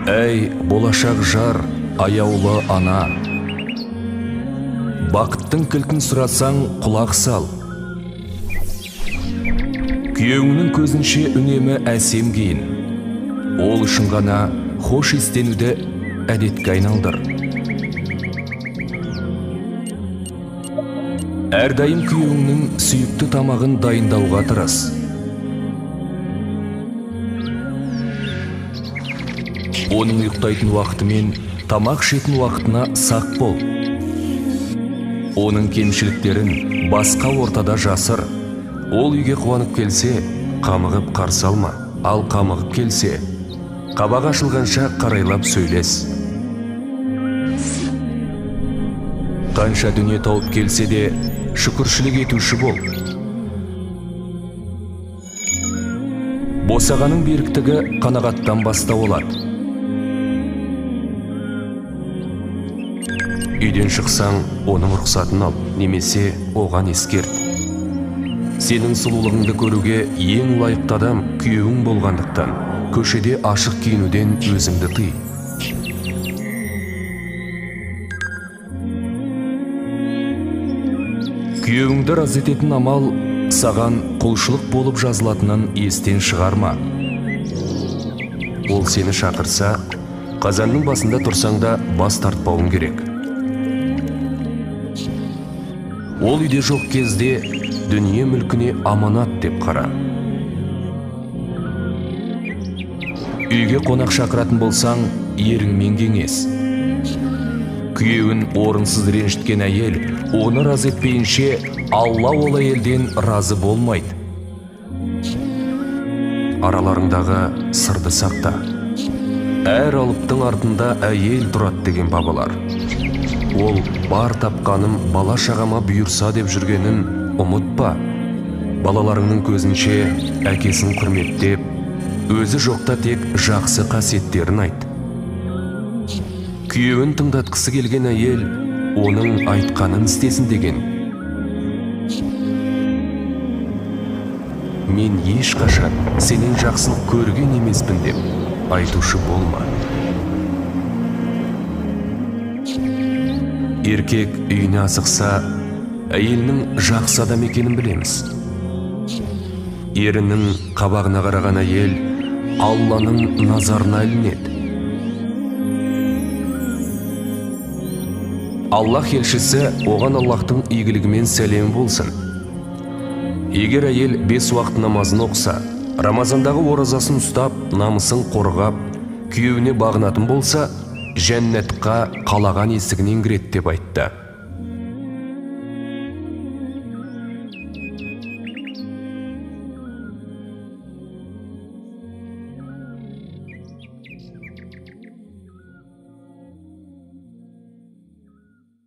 Әй, болашақ жар, аяулы ана, бақыттың кілтін сұрасаң құлақ сал. Күйеуіңнің көзінше үнемі әсем кейін, ол үшін ғана хош естенуді әдетке айналдыр. Әрдайым күйеуіңнің сүйікті тамағын дайындауға тырыс. Оның ұйықтайтын уақыты мен тамақ ішетін уақытына сақ бол. Оның кемшіліктерін басқа ортада жасыр. Ол үйге қуанып келсе, қамығып қарсы алма. Ал қамығып келсе, қабағы ашылғанша қарайлап сөйлес. Қанша дүние тауып келсе де, шүкіршілік етуші бол. Босағаның беріктігі қанағаттан бастау болады. Үйден шықсаң, оның рұқсатын ал, немесе оған ескерт. Сенің сұлулығыңды көруге ең лайықты адам күйеуің болғандықтан, көшеде ашық киінуден өзіңді тый. Күйеуіңді разы ететін амал саған құлшылық болып жазылатынын естен шығарма. Ол сені шақырса, қазанның басында тұрсаң да бас тартпауың керек. Ол үйде жоқ кезде дүние мүлкіне аманат деп қара. Үйге қонақ шақыратын болсаң, еріңмен кеңес. Күйеуін орынсыз ренжіткен әйел, оны разы етпейінше, Алла ол әйелден разы болмайды. Араларыңдағы сырды сақта. Әр алыптың артында әйел тұрады деген бабалар. Ол бар тапқаным бала шағама бұйырса деп жүргенін ұмытпа. Балаларыңның көзінше әкесін құрметтеп, өзі жоқта тек жақсы қасиеттерін айт. Күйеуін тыңдатқысы келген әйел, оның айтқанын істесін деген. Мен ешқашан сенен жақсылық көрген емеспін деп айтушы болма. Еркек үйіне асықса, әйелінің жақсы адам екенін білеміз. Ерінің қабағына қараған әйел Алланың назарына ілінеді. Аллах елшісі оған Аллахтың игілігімен сәлем болсын. Егер әйел 5 уақыт намазын оқса, Рамазандағы оразасын ұстап, намысын қорғап, күйеуіне бағынатын болса, жәннатқа қалаған есігінен кіреді деп айтты.